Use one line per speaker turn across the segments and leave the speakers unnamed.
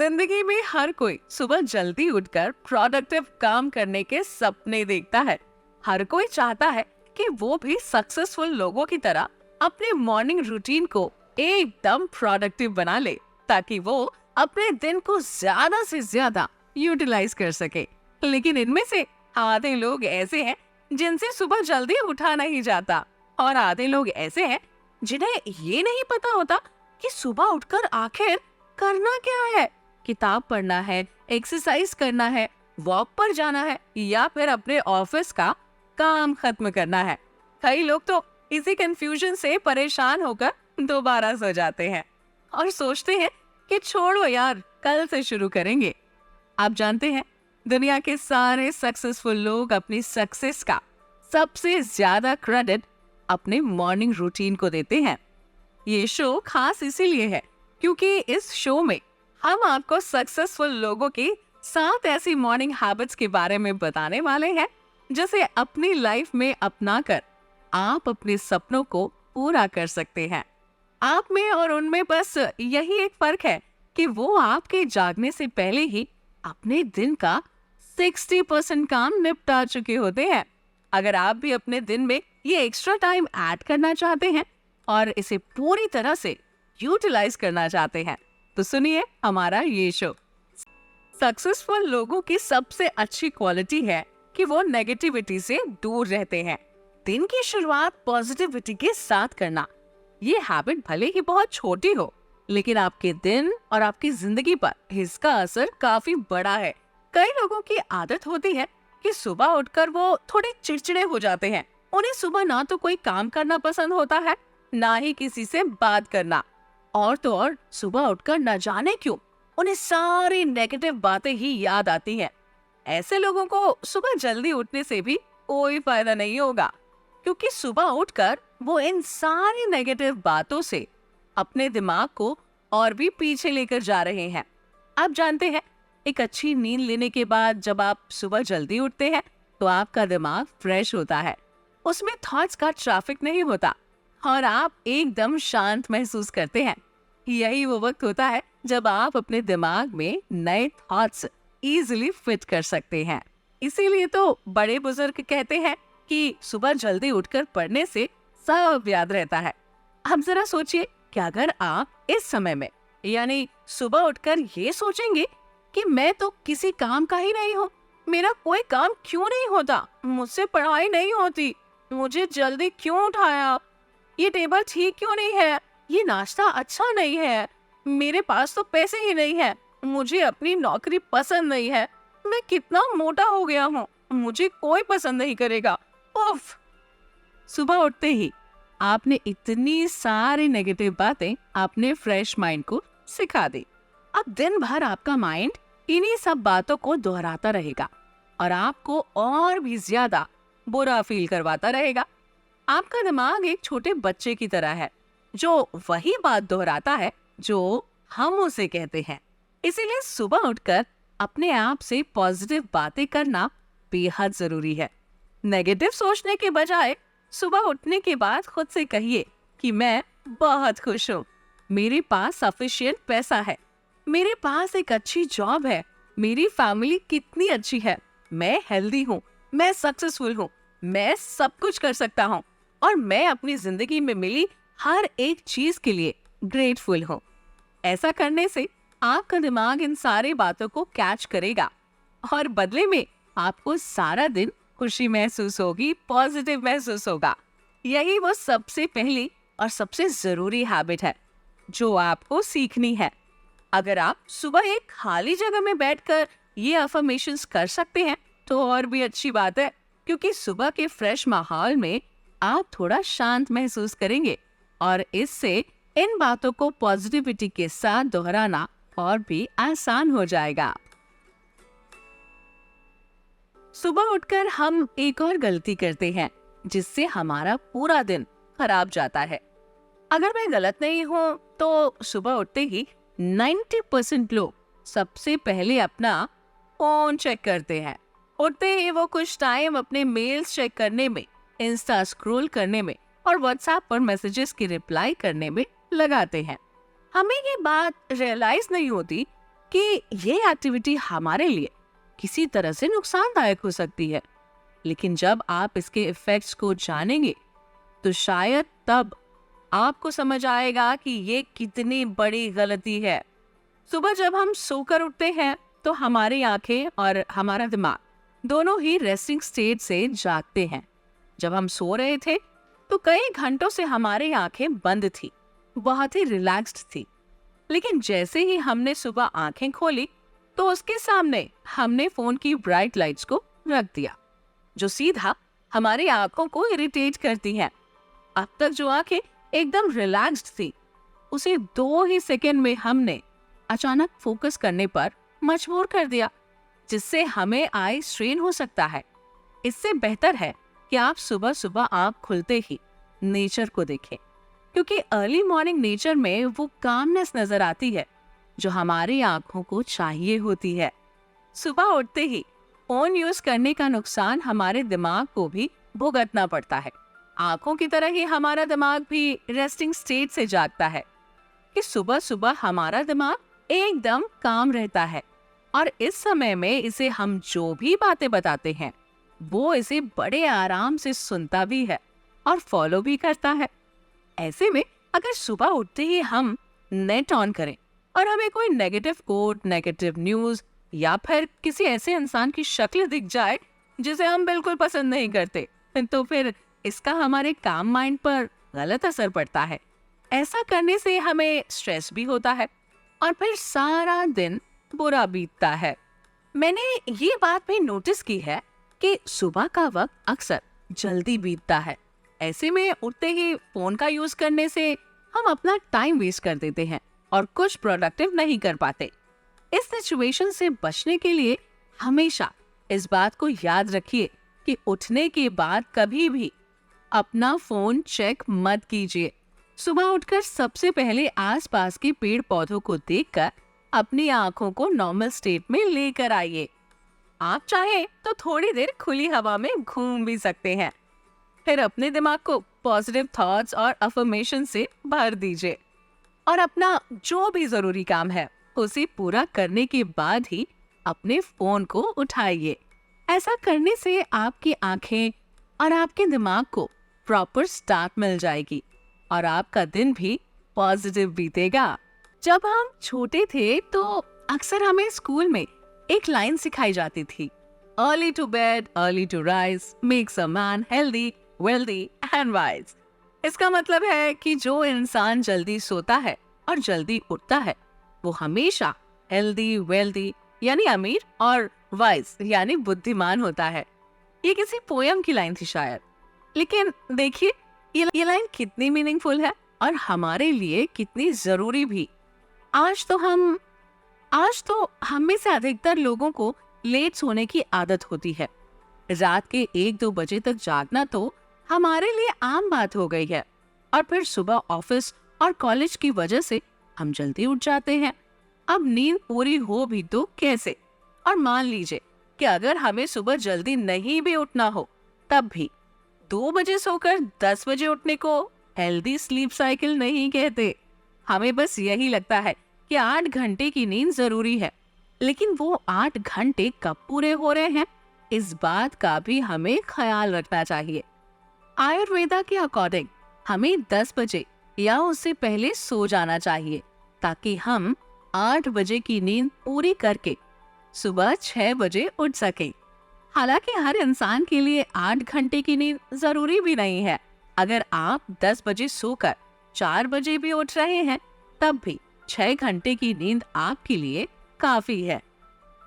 जिंदगी में हर कोई सुबह जल्दी उठकर प्रोडक्टिव काम करने के सपने देखता है। हर कोई चाहता है कि वो भी सक्सेसफुल लोगों की तरह अपने मॉर्निंग रूटीन को एकदम प्रोडक्टिव बना ले, ताकि वो अपने दिन को ज्यादा से ज्यादा यूटिलाइज कर सके। लेकिन इनमें से आधे लोग ऐसे हैं जिनसे सुबह जल्दी उठा नहीं जाता, और आधे लोग ऐसे हैं जिन्हें ये नहीं पता होता कि सुबह उठकर आखिर करना क्या है। किताब पढ़ना है, एक्सरसाइज करना है, वॉक पर जाना है, या फिर अपने ऑफिस का काम खत्म करना है। कई लोग तो इसी कंफ्यूजन से परेशान होकर दोबारा सो जाते हैं और सोचते हैं कि छोड़ो यार, कल से शुरू करेंगे। आप जानते हैं, दुनिया के सारे सक्सेसफुल लोग अपनी सक्सेस का सबसे ज्यादा क्रेडिट अपने मॉर्निंग रूटीन को देते हैं। ये शो खास इसीलिए है क्योंकि इस शो में हम आपको सक्सेसफुल लोगों की 7 ऐसी मॉर्निंग हैबिट्स के बारे में बताने वाले हैं, जिसे अपनी लाइफ में अपनाकर आप अपने सपनों को पूरा कर सकते हैं। आप में और उनमें बस यही एक फर्क है कि वो आपके जागने से पहले ही अपने दिन का 60% काम निपटा चुके होते हैं। अगर आप भी अपने दिन में ये एक्स्ट्रा टाइम ऐड करना चाहते हैं और इसे पूरी तरह से यूटिलाइज करना चाहते हैं, तो सुनिए हमारा ये शो। सक्सेसफुल लोगों की सबसे अच्छी क्वालिटी है कि वो नेगेटिविटी से दूर रहते हैं। दिन की शुरुआत पॉजिटिविटी के साथ करना। ये हैबिट भले ही बहुत छोटी हो, लेकिन आपके दिन और आपकी जिंदगी पर इसका असर काफी बड़ा है। कई लोगों की आदत होती है कि सुबह उठकर वो थोड़े चिड़चिड़े हो जाते हैं। उन्हें सुबह ना तो कोई काम करना पसंद होता है, ना ही किसी से बात करना, और तो और सुबह उठकर न जाने क्यों उन्हें सारी नेगेटिव बातें ही याद आती हैं। ऐसे लोगों को सुबह जल्दी उठने से भी कोई फायदा नहीं होगा, क्योंकि सुबह उठकर वो इन सारी नेगेटिव बातों से अपने दिमाग को और भी पीछे लेकर जा रहे हैं। आप जानते हैं, एक अच्छी नींद लेने के बाद जब आप सुबह जल्दी उठते हैं तो आपका दिमाग फ्रेश होता है, उसमें थॉट्स का ट्रैफिक नहीं होता और आप एकदम शांत महसूस करते हैं। यही वो वक्त होता है जब आप अपने दिमाग में नए थॉट्स इजीली फिट कर सकते हैं। इसीलिए तो बड़े बुजुर्ग कहते हैं कि सुबह जल्दी उठकर पढ़ने से सब याद रहता है। अब जरा सोचिए कि अगर आप इस समय में यानी सुबह उठकर ये सोचेंगे कि मैं तो किसी काम का ही नहीं हूँ, मेरा कोई काम क्यों नहीं होता, मुझसे पढ़ाई नहीं होती, मुझे जल्दी क्यों उठाया, ये टेबल ठीक क्यों नहीं है, ये नाश्ता अच्छा नहीं है, मेरे पास तो पैसे ही नहीं है, मुझे अपनी नौकरी पसंद नहीं है, मैं कितना मोटा हो गया हूँ, मुझे कोई पसंद नहीं करेगा, उफ। सुबह उठते ही आपने इतनी सारी नेगेटिव बातें अपने फ्रेश माइंड को सिखा दी। अब दिन भर आपका माइंड इन्हीं सब बातों को दोहराता रहेगा और आपको और भी ज्यादा बुरा फील करवाता रहेगा। आपका दिमाग एक छोटे बच्चे की तरह है जो वही बात दोहराता है जो हम उसे कहते हैं। इसीलिए सुबह उठकर अपने आप से पॉजिटिव बातें करना बेहद जरूरी है। नेगेटिव सोचने के बजाय सुबह उठने के बाद खुद से कहिए कि मैं बहुत खुश हूँ, मेरे पास सफिशिएंट पैसा है, मेरे पास एक अच्छी जॉब है, मेरी फैमिली कितनी अच्छी है, मैं हेल्दी हूँ, मैं सक्सेसफुल हूँ, मैं सब कुछ कर सकता हूँ और मैं अपनी जिंदगी में मिली हर एक चीज के लिए ग्रेटफुल हूँ। ऐसा करने से आपका दिमाग इन सारी बातों को कैच करेगा और बदले में आपको सारा दिन खुशी महसूस होगी, पॉजिटिव महसूस होगा। यही वो सबसे पहली और सबसे जरूरी हैबिट है जो आपको सीखनी है। अगर आप सुबह एक खाली जगह में बैठकर ये अफर्मेशंस कर सकते हैं तो और भी अच्छी बात है, क्योंकि सुबह के फ्रेश माहौल में आप थोड़ा शांत महसूस करेंगे और इससे इन बातों को पॉजिटिविटी के साथ दोहराना और भी आसान हो जाएगा। सुबह उठकर हम एक और गलती करते हैं जिससे हमारा पूरा दिन खराब जाता है। अगर मैं गलत नहीं हूँ तो सुबह उठते ही 90% लोग सबसे पहले अपना फोन चेक करते हैं। उठते ही वो कुछ टाइम अपने मेल्स चेक करने में, इंस्टा स्क्रॉल करने में और व्हाट्सएप पर मैसेजेस की रिप्लाई करने में लगाते हैं। हमें ये बात रियलाइज नहीं होती कि ये एक्टिविटी हमारे लिए किसी तरह से नुकसानदायक हो सकती है, लेकिन जब आप इसके इफेक्ट्स को जानेंगे तो शायद तब आपको समझ आएगा कि ये कितनी बड़ी गलती है। सुबह जब हम सोकर उठते हैं तो हमारी आंखें और हमारा दिमाग दोनों ही रेस्टिंग स्टेट से जागते हैं। जब हम सो रहे थे तो कई घंटों से हमारी आंखें बंद थी, बहुत ही रिलैक्स्ड थी। लेकिन जैसे ही हमने सुबह आंखें खोली तो उसके सामने हमने फोन की ब्राइट लाइट्स को रख दिया, जो सीधा हमारी आंखों को इरिटेट करती हैं। अब तक जो आंखें एकदम रिलैक्स्ड थी, उसे 2 ही सेकंड में हमने अचानक फोकस करने पर मजबूर कर दिया, जिससे हमें आई स्ट्रेन हो सकता है। इससे बेहतर है कि आप सुबह सुबह आंख खुलते ही नेचर को देखें, क्योंकि अर्ली मॉर्निंग नेचर में वो कामनेस नजर आती है जो हमारी आंखों को चाहिए होती है। सुबह उठते ही फोन यूज करने का नुकसान हमारे दिमाग को भी भुगतना पड़ता है। आंखों की तरह ही हमारा दिमाग भी रेस्टिंग स्टेट से जागता है कि सुबह सुबह हमारा दिमाग एकदम काम रहता है और इस समय में इसे हम जो भी बातें बताते हैं वो इसे बड़े आराम से सुनता भी है और फॉलो भी करता है। ऐसे में अगर सुबह उठते ही हम नेट ऑन करें और हमें कोई नेगेटिव कोट, नेगेटिव न्यूज या फिर किसी ऐसे इंसान की शक्ल दिख जाए जिसे हम बिल्कुल पसंद नहीं करते, तो फिर इसका हमारे काम माइंड पर गलत असर पड़ता है। ऐसा करने से हमें स्ट्रेस भी होता है और फिर सारा दिन बुरा बीतता है। मैंने ये बात भी नोटिस की है कि सुबह का वक्त अक्सर जल्दी बीतता है। ऐसे में उठते ही फोन का यूज करने से हम अपना टाइम वेस्ट कर देते हैं और कुछ प्रोडक्टिव नहीं कर पाते। इस सिचुएशन से बचने के लिए हमेशा इस बात को याद रखिए कि उठने के बाद कभी भी अपना फोन चेक मत कीजिए। सुबह उठकर सबसे पहले आसपास के पेड़ पौधों को देखकर अपनी आंखों को नॉर्मल स्टेट में लेकर आइए। आप चाहें तो थोड़ी देर खुली हवा में घूम भी सकते हैं। फिर अपने दिमाग को पॉजिटिव थॉट्स और अफर्मेशन से भर दीजिए और अपना जो भी जरूरी काम है उसे पूरा करने के बाद ही अपने फोन को उठाइए। ऐसा करने से आपकी आंखें और आपके दिमाग को प्रॉपर स्टार्ट मिल जाएगी और आपका दिन भी पॉजिटिव बीतेगा। जब हम छोटे थे तो अक्सर हमें स्कूल में एक लाइन सिखाई जाती थी, early to bed early to rise makes a man healthy wealthy and wise. इसका मतलब है कि जो इंसान जल्दी सोता है और जल्दी उठता है वो हमेशा हेल्दी वेल्दी यानी अमीर और वाइज यानी बुद्धिमान होता है। ये किसी पोयम की लाइन थी शायद, लेकिन देखिए ये लाइन कितनी मीनिंगफुल है और हमारे लिए कितनी जरूरी भी। आज तो हम में से अधिकतर लोगों को लेट सोने की आदत होती है। रात के 1-2 बजे तक जागना तो हमारे लिए आम बात हो गई है और फिर सुबह ऑफिस और कॉलेज की वजह से हम जल्दी उठ जाते हैं। अब नींद पूरी हो भी तो कैसे? और मान लीजिए कि अगर हमें सुबह जल्दी नहीं भी उठना हो तब भी 2 बजे सोकर 10 बजे उठने को हेल्दी स्लीप साइकिल नहीं कहते। हमें बस यही लगता है कि 8 घंटे की नींद जरूरी है, लेकिन वो 8 घंटे कब पूरे हो रहे हैं इस बात का भी हमें ख्याल रखना चाहिए। आयुर्वेदा के अकॉर्डिंग हमें 10 बजे या उससे पहले सो जाना चाहिए ताकि हम 8 बजे की नींद पूरी करके सुबह 6 बजे उठ सके। हालांकि हर इंसान के लिए 8 घंटे की नींद जरूरी भी नहीं है। अगर आप 10 बजे सोकर 4 बजे भी उठ रहे हैं तब भी 6 घंटे की नींद आपके लिए काफी है।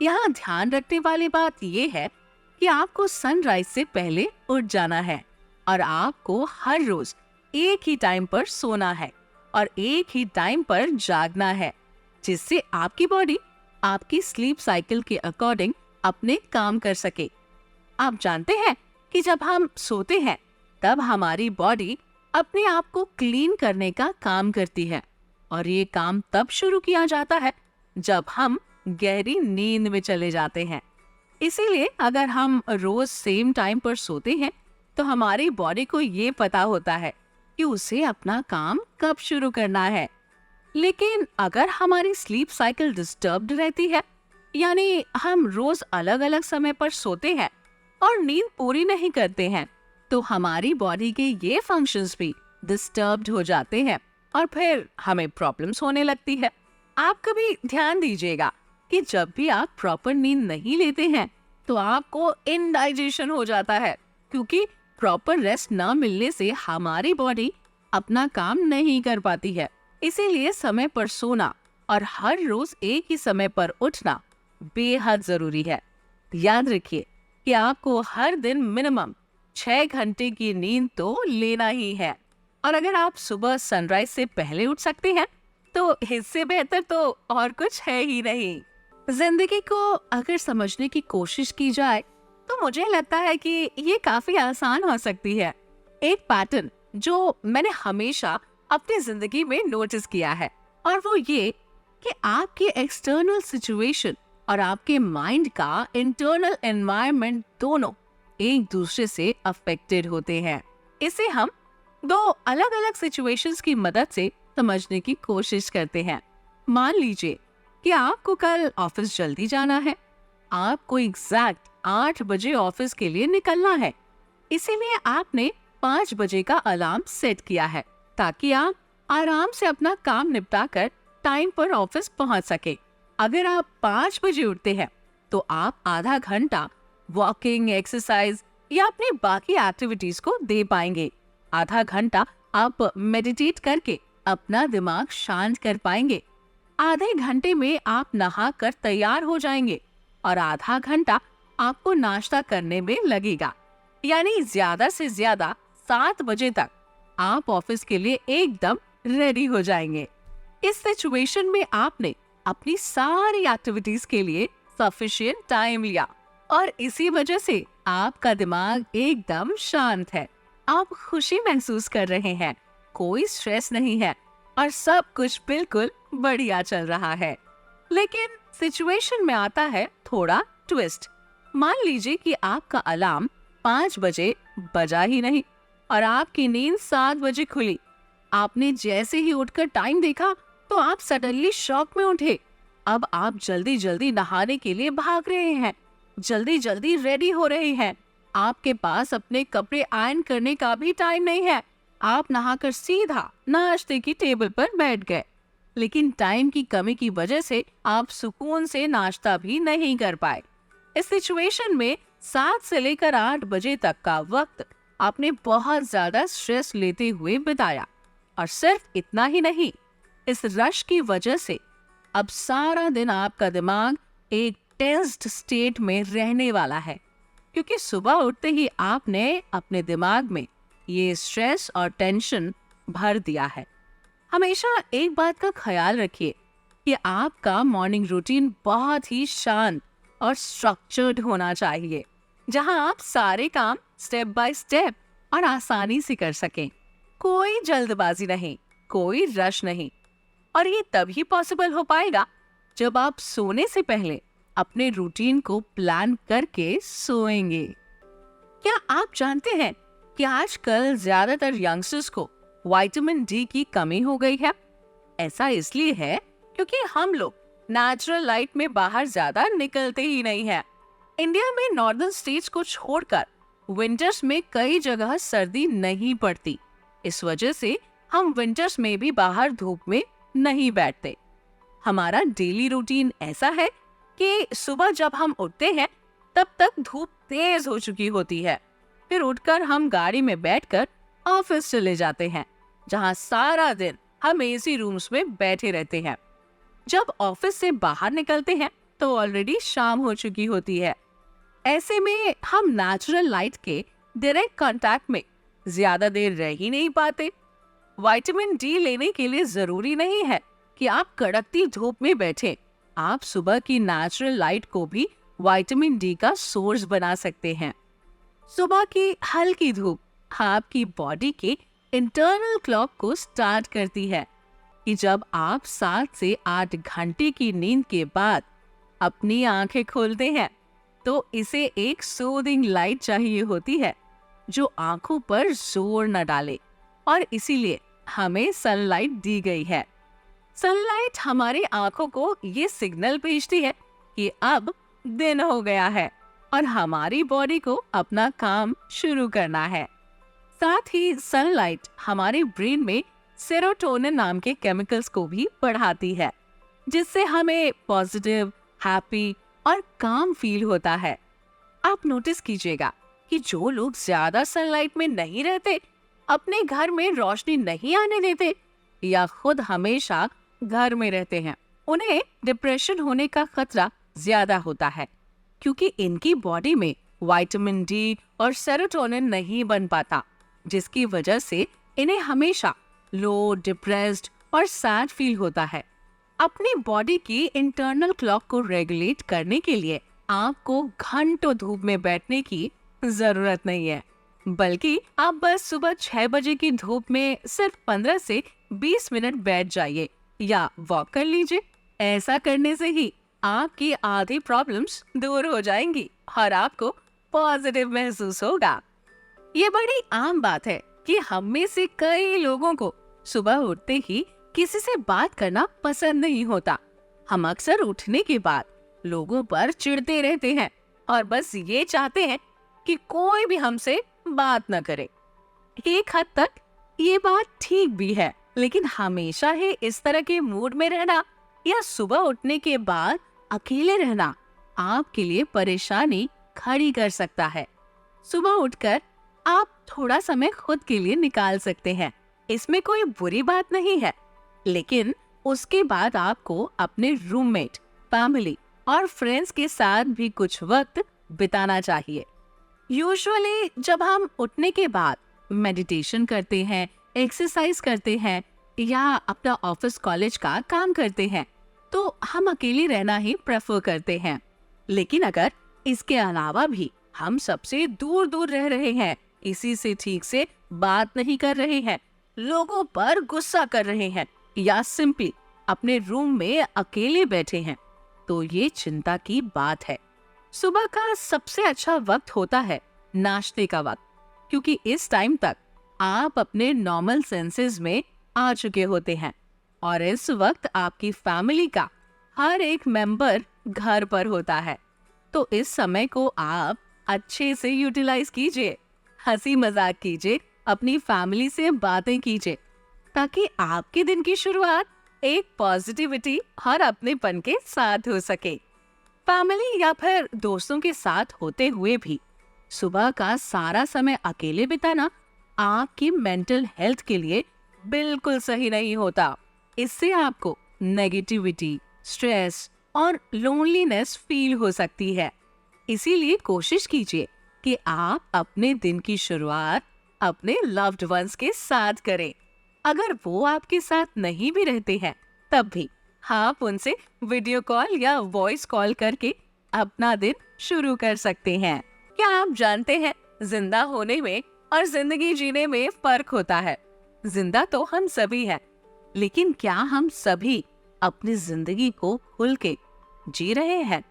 यहाँ ध्यान रखने वाली बात यह है कि आपको सनराइज से पहले उठ जाना है और आपको हर रोज एक ही टाइम पर सोना है और एक ही टाइम पर जागना है, जिससे आपकी बॉडी आपकी स्लीप साइकिल के अकॉर्डिंग अपने काम कर सके। आप जानते हैं कि जब हम सोते हैं तब हमारी बॉडी अपने आप को क्लीन करने का काम करती है और ये काम तब शुरू किया जाता है जब हम गहरी नींद में चले जाते हैं। इसीलिए अगर हम रोज सेम टाइम पर सोते हैं तो हमारी बॉडी को ये पता होता है कि उसे अपना काम कब शुरू करना है। लेकिन अगर हमारी स्लीप साइकिल डिस्टर्ब्ड रहती है, यानी हम रोज अलग अलग समय पर सोते हैं और नींद पूरी नहीं करते हैं, तो हमारी बॉडी के ये फंक्शंस भी डिस्टर्ब्ड हो जाते हैं और फिर हमें प्रॉब्लम्स होने लगती है। आप कभी ध्यान दीजिएगा कि जब भी आप प्रॉपर नींद नहीं लेते हैं तो आपको इनडाइजेशन हो जाता है, क्योंकि प्रॉपर रेस्ट न मिलने से हमारी बॉडी अपना काम नहीं कर पाती है। इसीलिए समय पर सोना और हर रोज एक ही समय पर उठना बेहद जरूरी है। याद रखिए कि आपको हर दिन मिनिमम 6 घंटे की नींद तो लेना ही है। और अगर आप सुबह सनराइज से पहले उठ सकते हैं तो इससे बेहतर तो और कुछ है ही नहीं। जिंदगी को अगर समझने की कोशिश की जाए तो मुझे लगता है कि ये काफी आसान हो सकती है। एक पैटर्न जो मैंने हमेशा अपनी जिंदगी में नोटिस किया है, और वो ये कि आपकी एक्सटर्नल सिचुएशन और आपके माइंड का इंटरनल एनवायरनमेंट दोनों एक दूसरे से अफेक्टेड होते हैं। इसे हम दो अलग अलग सिचुएशंस की मदद से समझने की कोशिश करते हैं। मान लीजिए कि आपको कल ऑफिस जल्दी जाना है। आपको एग्जैक्ट 8 बजे ऑफिस के लिए निकलना है, इसीलिए आपने 5 बजे का अलार्म सेट किया है ताकि आप आराम से अपना काम निपटा कर टाइम पर ऑफिस पहुंच सके। अगर आप 5 बजे उठते हैं तो आप आधा घंटा वॉकिंग, एक्सरसाइज या अपनी बाकी एक्टिविटीज को दे पाएंगे। आधा घंटा आप मेडिटेट करके अपना दिमाग शांत कर पाएंगे। आधे घंटे में आप नहा कर तैयार हो जाएंगे और आधा घंटा आपको नाश्ता करने में लगेगा। यानी ज्यादा से ज्यादा 7 बजे तक आप ऑफिस के लिए एकदम रेडी हो जाएंगे। इस सिचुएशन में आपने अपनी सारी एक्टिविटीज के लिए सफिशिएंट टाइम लिया और इसी वजह से आपका दिमाग एकदम शांत है। आप खुशी महसूस कर रहे हैं, कोई स्ट्रेस नहीं है और सब कुछ बिल्कुल बढ़िया चल रहा है। लेकिन सिचुएशन में आता है थोड़ा ट्विस्ट। मान लीजिए कि आपका अलार्म 5 बजे बजा ही नहीं और आपकी नींद 7 बजे खुली। आपने जैसे ही उठकर टाइम देखा तो आप सडनली शॉक में उठे। अब आप जल्दी जल्दी नहाने के लिए भाग रहे हैं, जल्दी जल्दी रेडी हो रहे हैं। आपके पास अपने कपड़े आयरन करने का भी टाइम नहीं है। आप नहाकर सीधा नाश्ते की टेबल पर बैठ गए, लेकिन टाइम की कमी की वजह से आप सुकून से नाश्ता भी नहीं कर पाए। इस सिचुएशन में 7 से लेकर 8 बजे तक का वक्त आपने बहुत ज्यादा स्ट्रेस लेते हुए बिताया। और सिर्फ इतना ही नहीं, इस रश की वजह से अब सारा दिन आपका दिमाग एक टेंस्ड स्टेट में रहने वाला है, क्योंकि सुबह उठते ही आपने अपने दिमाग में ये स्ट्रेस और टेंशन भर दिया है। हमेशा एक बात का ख्याल रखिए कि आपका मॉर्निंग रूटीन बहुत ही शांत और स्ट्रक्चर्ड होना चाहिए, जहां आप सारे काम स्टेप बाय स्टेप और आसानी से कर सकें। कोई जल्दबाजी नहीं, कोई रश नहीं। और ये तभी पॉसिबल हो पाएगा जब आप सोने से पहले अपने रूटीन को प्लान करके सोएंगे। क्या आप जानते हैं कि आजकल ज्यादातर यंगस्टर्स को विटामिन डी की कमी हो गई है? ऐसा इसलिए है क्योंकि हम लोग नेचुरल लाइट में बाहर ज्यादा निकलते ही नहीं है। इंडिया में नॉर्दर्न स्टेट्स को छोड़कर विंटर्स में कई जगह सर्दी नहीं पड़ती। इस वजह से हम विंटर्स में भी बाहर धूप में नहीं बैठते। हमारा डेली रूटीन ऐसा है कि सुबह जब हम उठते हैं तब तक धूप तेज हो चुकी होती है। फिर उठकर हम गाड़ी में बैठकर ऑफिस चले जाते हैं, जहां सारा दिन हम एसी रूम्स में बैठे रहते हैं। जब ऑफिस से बाहर निकलते हैं तो ऑलरेडी शाम हो चुकी होती है। ऐसे में हम नेचुरल लाइट के डायरेक्ट कांटेक्ट में ज्यादा देर रह ही नहीं पाते। विटामिन डी लेने के लिए जरूरी नहीं है कि आप कड़कती धूप में बैठें। आप सुबह की नेचुरल लाइट को भी विटामिन डी का सोर्स बना सकते हैं। सुबह की हल्की धूप आपकी बॉडी के इंटरनल क्लॉक को स्टार्ट करती है कि जब आप 7 से 8 घंटे की नींद के बाद अपनी आंखें खोलते हैं तो इसे एक सूदिंग लाइट चाहिए होती है जो आंखों पर जोर न डाले, और इसीलिए हमें सनलाइट दी गई है। सनलाइट हमारी आंखों को ये सिग्नल भेजती है कि अब दिन हो गया है और हमारी बॉडी को अपना काम शुरू करना है। साथ ही सनलाइट हमारे ब्रेन में सेरोटोनिन नाम के केमिकल्स को भी बढ़ाती है, जिससे हमें पॉजिटिव, हैप्पी और काम फील होता है। आप नोटिस कीजिएगा कि जो लोग ज्यादा सनलाइट में नहीं रहते, अपने घर में रोशनी नहीं आने देते या खुद हमेशा घर में रहते हैं, उन्हें डिप्रेशन होने का खतरा ज्यादा होता है, क्योंकि इनकी बॉडी में विटामिन डी और सेरोटोनिन नहीं बन पाता, जिसकी वजह से इन्हें हमेशा लो, डिप्रेस्ड और सैड फील होता है। अपनी बॉडी की इंटरनल क्लॉक को रेगुलेट करने के लिए आपको घंटों धूप में बैठने की जरूरत नहीं है, बल्कि आप बस सुबह 6 बजे की धूप में सिर्फ 15 से 20 मिनट बैठ जाइए या वॉक कर लीजिए। ऐसा करने से ही आपकी आधी प्रॉब्लम्स दूर हो जाएंगी और आपको पॉजिटिव महसूस होगा। ये बड़ी आम बात है कि हम में से कई लोगों को सुबह उठते ही किसी से बात करना पसंद नहीं होता। हम अक्सर उठने के बाद लोगों पर चिढ़ते रहते हैं और बस ये चाहते हैं कि कोई भी हमसे बात न करे। एक हद तक ये बात ठीक भी है, लेकिन हमेशा ही इस तरह के मूड में रहना या सुबह उठने के बाद अकेले रहना आपके लिए परेशानी खड़ी कर सकता है। सुबह उठकर आप थोड़ा समय खुद के लिए निकाल सकते हैं, इसमें कोई बुरी बात नहीं है, लेकिन उसके बाद आपको अपने रूममेट, फैमिली और फ्रेंड्स के साथ भी कुछ वक्त बिताना चाहिए। यूजुअली जब हम उठने के बाद मेडिटेशन करते हैं, एक्सरसाइज करते हैं या अपना ऑफिस कॉलेज का काम करते हैं, तो हम अकेले रहना ही प्रेफर करते हैं। लेकिन अगर इसके अलावा भी हम सबसे दूर दूर रह रहे हैं, इसी से ठीक से बात नहीं कर रहे हैं, लोगों पर गुस्सा कर रहे हैं या सिंपली अपने रूम में अकेले बैठे हैं, तो ये चिंता की बात है। सुबह का सबसे अच्छा वक्त होता है नाश्ते का वक्त, क्योंकि इस टाइम तक आप अपने नॉर्मल सेंसेस में आ चुके होते हैं और इस वक्त आपकी फैमिली का हर एक मेंबर घर पर होता है। तो इस समय को आप अच्छे से यूटिलाइज कीजिए, हंसी मजाक कीजिए, अपनी फैमिली से बातें कीजिए, ताकि आपके दिन की शुरुआत एक पॉजिटिविटी और अपनेपन के साथ हो सके। फैमिली या फिर दोस्तों के साथ होते हुए भी सुबह का सारा समय अकेले बिताना आपकी मेंटल हेल्थ के लिए बिल्कुल सही नहीं होता। इससे आपको नेगेटिविटी, स्ट्रेस और लोनलीनेस फील हो सकती है। इसीलिए कोशिश कीजिए कि आप अपने दिन की शुरुआत अपने लव्ड वंस के साथ करें। अगर वो आपके साथ नहीं भी रहते हैं, तब भी आप उनसे वीडियो कॉल या वॉइस कॉल करके अपना दिन शुरू कर सकते हैं। क्या आप जानते हैं, जिंदा होने में और जिंदगी जीने में फर्क होता है। जिंदा तो हम सभी हैं, लेकिन क्या हम सभी अपनी जिंदगी को खुल के जी रहे हैं?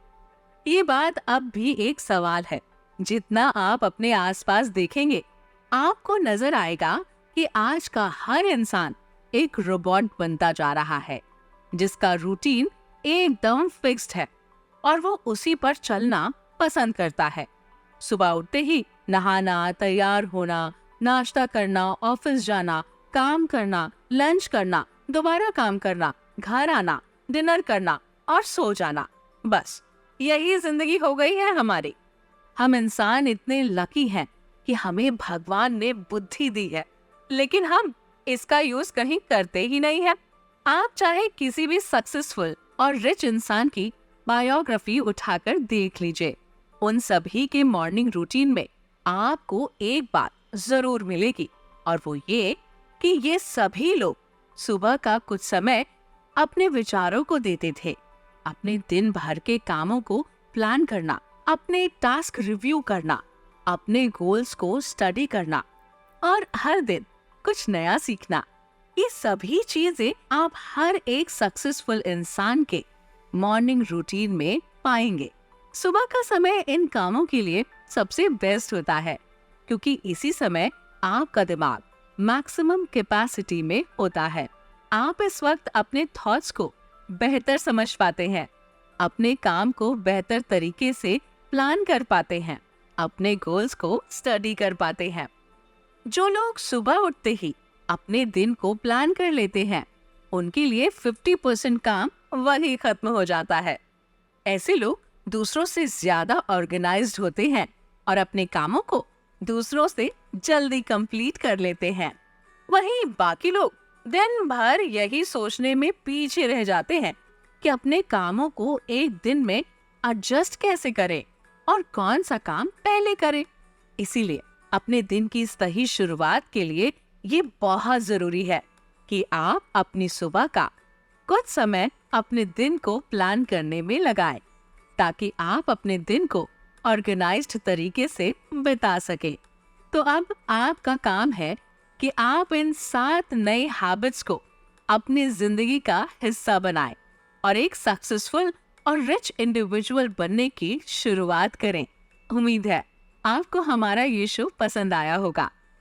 ये बात अब भी एक सवाल है। जितना आप अपने आसपास देखेंगे, आपको नजर आएगा कि आज का हर इंसान एक रोबोट बनता जा रहा है, जिसका रूटीन एकदम फिक्स्ड है और वो उसी पर चलना पसंद करता है। सुबह उठते ही नहाना, तैयार होना, नाश्ता करना, ऑफिस जाना, काम करना, लंच करना, दोबारा काम करना, घर आना, डिनर करना और सो जाना, बस यही जिंदगी हो गई है हमारी। हम इंसान इतने लकी हैं कि हमें भगवान ने बुद्धि दी है, लेकिन हम इसका यूज कहीं करते ही नहीं है। आप चाहे किसी भी सक्सेसफुल और रिच इंसान की बायोग्राफी उठाकर देख लीजिए, उन सभी के मॉर्निंग रूटीन में आपको एक बात जरूर मिलेगी, और वो ये कि ये सभी लोग सुबह का कुछ समय अपने विचारों को देते थे। अपने दिन भर के कामों को प्लान करना, अपने टास्क रिव्यू करना, अपने गोल्स को स्टडी करना और हर दिन कुछ नया सीखना। ये सभी चीजें आप हर एक सक्सेसफुल इंसान के मॉर्निंग रूटीन में पाएंगे। सुबह का समय इन कामों के लिए सबसे बेस्ट होता है, क्योंकि इसी समय आपका दिमाग मैक्सिमम कैपेसिटी में होता है। आप इस वक्त अपने थॉट्स को बेहतर समझ पाते हैं, अपने काम को बेहतर तरीके से प्लान कर पाते हैं, अपने गोल्स को स्टडी कर पाते हैं। जो लोग सुबह उठते ही अपने दिन को प्लान कर लेते हैं, उनके लिए 50% काम वही खत्म हो जाता है। ऐसे लोग दूसरों से ज्यादा ऑर्गेनाइज्ड होते हैं और अपने कामों को दूसरों से जल्दी कंप्लीट कर लेते हैं। वहीं बाकी लोग दिन भर यही सोचने में पीछे रह जाते हैं कि अपने कामों को एक दिन में एडजस्ट कैसे करें और कौन सा काम पहले करें। इसीलिए अपने दिन की सही शुरुआत के लिए ये बहुत जरूरी है कि आप अपनी सुबह का कुछ समय अपने दिन को प्लान करने में लगाएं, ताकि आप अपने दिन को ऑर्गेनाइज्ड तरीके से बिता सके। तो अब आपका काम है कि आप इन 7 नए हैबिट्स को अपनी जिंदगी का हिस्सा बनाएं और एक सक्सेसफुल और रिच इंडिविजुअल बनने की शुरुआत करें। उम्मीद है आपको हमारा ये शो पसंद आया होगा।